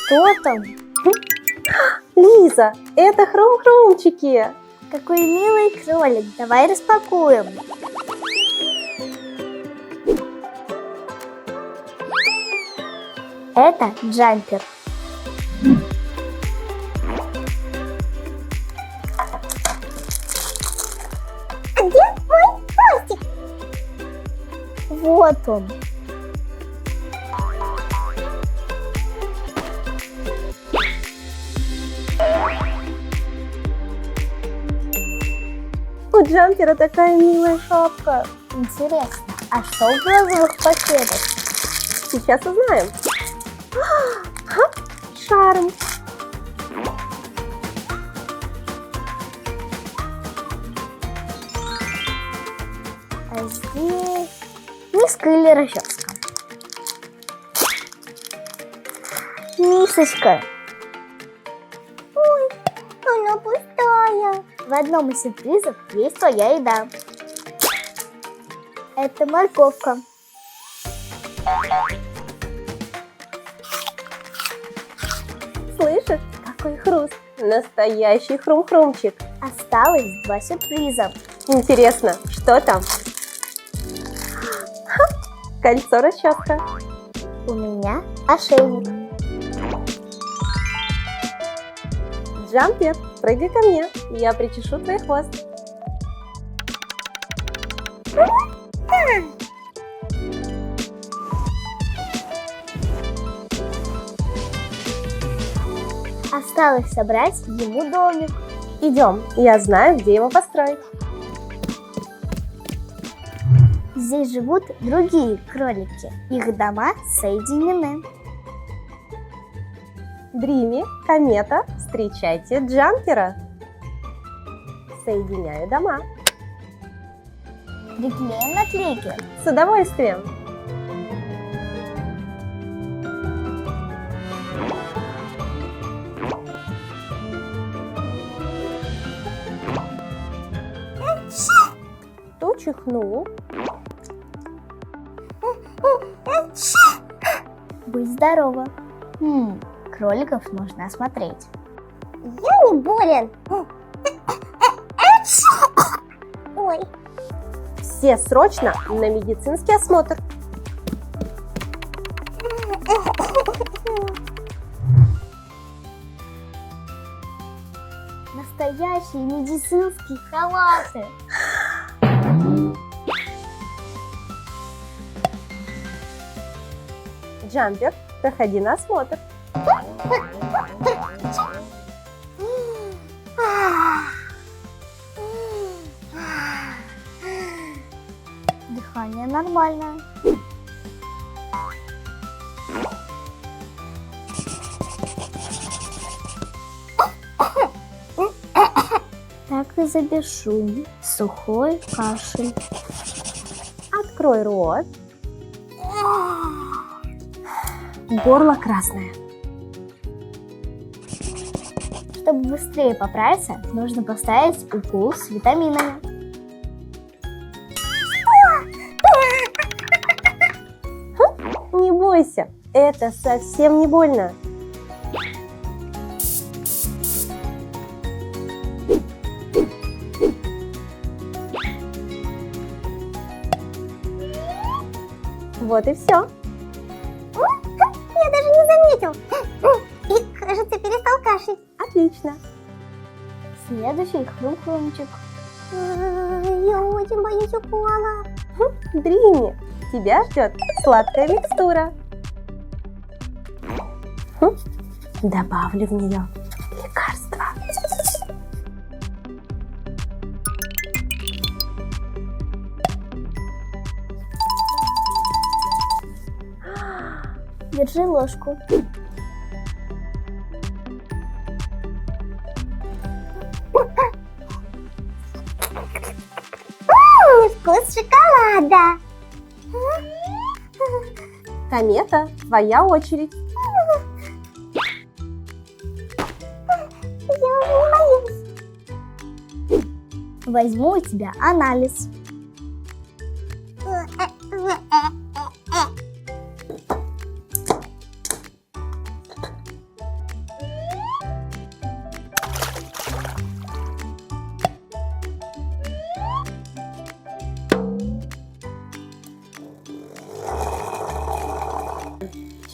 Что там? Лиза, это хрум-хрумчики. Какой милый кролик. Давай распакуем. Это Джампер. А где мой хвостик? Вот он. У Джампера такая милая шапка. Интересно, а что в глазовых пакетах? Сейчас узнаем. Шарм. А здесь миска или расческа? Мисочка. Ой, она пустая. В одном из сюрпризов есть твоя еда. Это морковка. Слышишь, какой хруст? Настоящий хрум-хрумчик. Осталось 2 сюрприза. Интересно, что там? Кольцо-расческа. У меня ошейник. Джампер, прыгай ко мне, я причешу твой хвост. Осталось собрать ему домик. Идем, я знаю, где его построить. Здесь живут другие кролики. Их дома соединены. Дрими, Комета, встречайте Джампера. Соединяю дома. Приклеим наклейки. С удовольствием. Кто чихнул? Будь здорова. Кроликов нужно осмотреть. Я не болен. Ой, Все срочно на медицинский осмотр. Настоящие медицинские халаты. Джампер, проходи на осмотр. Дыхание нормальное. Так и запишу. Сухой кашель. Открой рот. Горло красное. Чтобы быстрее поправиться, нужно поставить укол с витаминами. Не бойся, это совсем не больно. Вот и все. я даже не заметил. И, кажется, перестал кашлять. Отлично. Следующий хрум-хрумчик. Я очень боюсь укола. Дрими, тебя ждет сладкая микстура. Добавлю в нее лекарство. Держи ложку. Вкус шоколада. Комета, твоя очередь. Я уже не боюсь. Возьму у тебя анализ.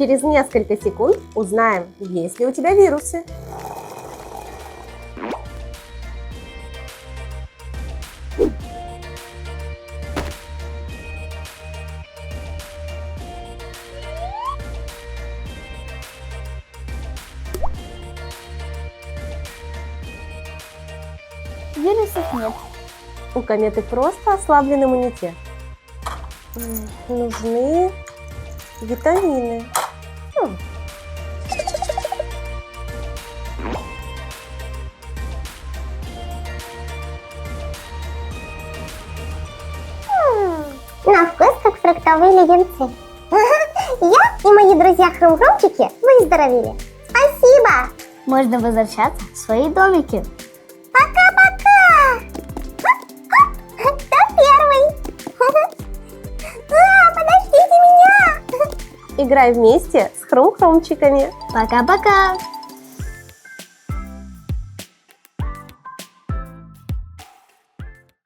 Через несколько секунд узнаем, есть ли у тебя вирусы. Вирусов нет. У кометы просто ослаблен иммунитет. Нужны витамины. На вкус как фруктовые леденцы. Я и мои друзья хрум-хрумчики выздоровели. Спасибо! Можно возвращаться в свои домики. Пока-пока! Кто первый? Подождите меня! Играй вместе с хрум-хрумчиками. Пока-пока!